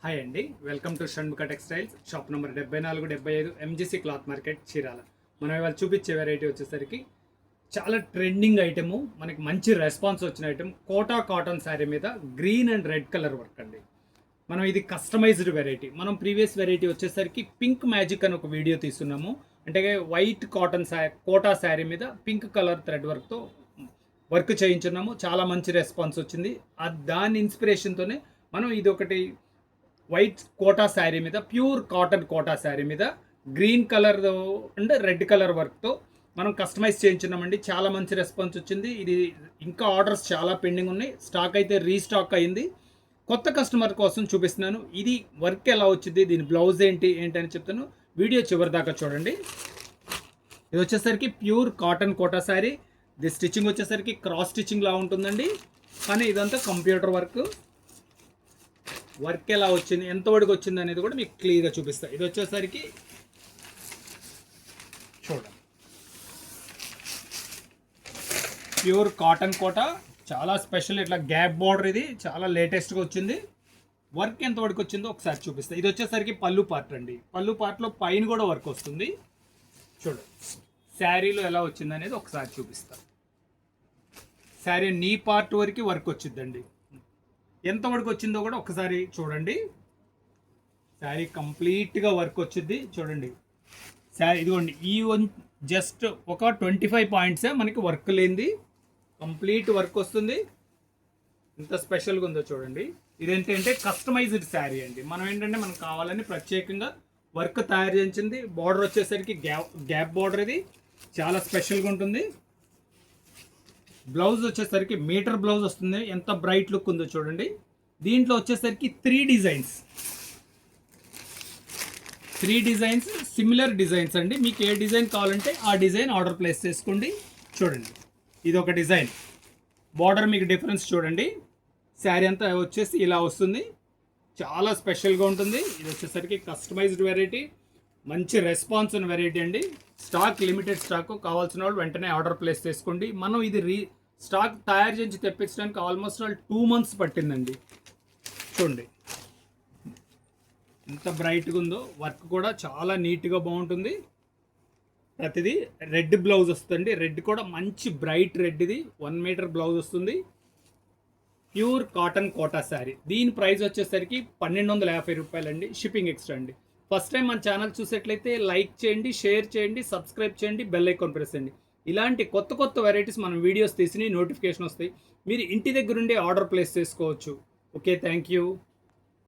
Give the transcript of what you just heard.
Hi అండి, welcome to Shanmukha textiles. Shop number 74-75 MGC cloth market, Chirala. మనం ఇవాళ చూపించే వెరైటీ వచ్చేసరికి చాలా ట్రెండింగ్ ఐటెము, మనకి మంచి రెస్పాన్స్ వచ్చిన ఐటెం. కోటా కాటన్ శారీ మీద green and red colour work అండి. మనం ఇది కస్టమైజ్డ్ వెరైటీ. మనం ప్రీవియస్ వెరైటీ వచ్చేసరికి పింక్ మ్యాజిక్ అని ఒక వీడియో తీస్తున్నాము. అంటే వైట్ కాటన్ కోటా శారీ మీద పింక్ కలర్ థ్రెడ్ వర్క్తో వర్క్ చేయించున్నాము. చాలా మంచి రెస్పాన్స్ వచ్చింది. దాని ఇన్స్పిరేషన్తోనే మనం ఇది ఒకటి వైట్ కోటా శారీ మీద, ప్యూర్ కాటన్ కోటా శారీ మీద green colour and red colour వర్క్తో మనం కస్టమైజ్ చేయించున్నామండి. చాలా మంచి రెస్పాన్స్ వచ్చింది. ఇది ఇంకా ఆర్డర్స్ చాలా పెండింగ్ ఉన్నాయి. స్టాక్ అయితే రీస్టాక్ అయింది. కొత్త కస్టమర్ కోసం చూపిస్తున్నాను. ఇది వర్క్ ఎలా వచ్చింది, దీని బ్లౌజ్ ఏంటి అని చెప్తాను. వీడియో చివరి దాకా చూడండి. ఇది వచ్చేసరికి ప్యూర్ కాటన్ కోటా శారీ. ఇది స్టిచ్చింగ్ వచ్చేసరికి క్రాస్ స్టిచ్చింగ్ లా ఉంటుందండి, కానీ ఇదంతా కంప్యూటర్ వర్క్ ఎలా వచ్చింది, ఎంత వరకు వచ్చింది అనేది కూడా మీకు క్లియర్గా చూపిస్తా. ఇది వచ్చేసరికి చూడండి, ప్యూర్ కాటన్ కోట, చాలా స్పెషల్. ఇట్లా గ్యాప్ బార్డర్, ఇది చాలా లేటెస్ట్గా వచ్చింది. వర్క్ ఎంత వరకు వచ్చిందో ఒకసారి చూపిస్తా. ఇది వచ్చేసరికి పళ్ళు పార్ట్ అండి. పళ్ళు పార్ట్లో పైన కూడా వర్క్ వస్తుంది. చూడండి శారీలో ఎలా వచ్చింది అనేది ఒకసారి చూపిస్తా. శారీ నీ పార్ట్ వరకు వర్క్ వచ్చిందండి. ఎంత వరకు వచ్చిందో కూడా ఒకసారి చూడండి. శారీ కంప్లీట్గా వర్క్ వచ్చింది. చూడండి శారీ ఇదిగోండి, ఈ జస్ట్ ఒక 25 పాయింట్సే మనకి వర్క్ లేనిది, కంప్లీట్ వర్క్ వస్తుంది. ఎంత స్పెషల్గా ఉందో చూడండి. ఇదేంటంటే కస్టమైజ్డ్ శారీ అండి. మనం ఏంటంటే మనకు కావాలని ప్రత్యేకంగా వర్క్ తయారు చేయించింది. బార్డర్ వచ్చేసరికి గ్యాప్ బార్డర్, ఇది చాలా స్పెషల్గా ఉంటుంది. బ్లౌజ్ వచ్చేసరికి మీటర్ బ్లౌజ్ వస్తుంది. ఎంత బ్రైట్ లుక్ ఉందో చూడండి. దీంట్లో వచ్చేసరికి 3 డిజైన్స్ సిమిలర్ డిజైన్స్ అండి. మీకు ఏ డిజైన్ కావాలంటే ఆ డిజైన్ ఆర్డర్ ప్లేస్ చేసుకోండి. చూడండి ఇది ఒక డిజైన్. బార్డర్ మీకు డిఫరెన్స్ చూడండి. శారీ అంతా వచ్చేసి ఇలా వస్తుంది. చాలా స్పెషల్గా ఉంటుంది. ఇది వచ్చేసరికి కస్టమైజ్డ్ వెరైటీ, మంచి రెస్పాన్స్ ఉన్న వెరైటీ అండి. Stock limited stock. కావాల్సిన వాళ్ళు వెంటనే ఆర్డర్ ప్లేస్ చేసుకోండి. మనం ఇది స్టాక్ తయారు చేసి తెప్పించడానికి ఆల్మోస్ట్ 2 మంత్స్ పట్టిందండి. చూడండి ఎంత బ్రైట్గా ఉందో. వర్క్ కూడా చాలా నీట్గా బాగుంటుంది. ప్రతిదీ రెడ్ బ్లౌజ్ వస్తుంది. రెడ్ కూడా మంచి బ్రైట్ రెడ్, ఇది 1 మీటర్ బ్లౌజ్ వస్తుంది. Pure cotton Kota sari. దీని ప్రైస్ వచ్చేసరికి 1250 రూపాయలండి. షిప్పింగ్ ఎక్స్ట్రా అండి. ఫస్ట్ టైం మన ఛానల్ చూసేట్లయితే లైక్ చేయండి, షేర్ చేయండి, సబ్స్క్రైబ్ చేయండి, బెల్ ఐకాన్ ప్రెస్ చేయండి. ఇలాంటి కొత్త వెరైటీస్ మనం వీడియోస్ తీసి నోటిఫికేషన్ వస్తాయి. మీరు ఇంటి దగ్గరుండే ఆర్డర్ ప్లేస్ చేసుకోవచ్చు. Okay, thank you.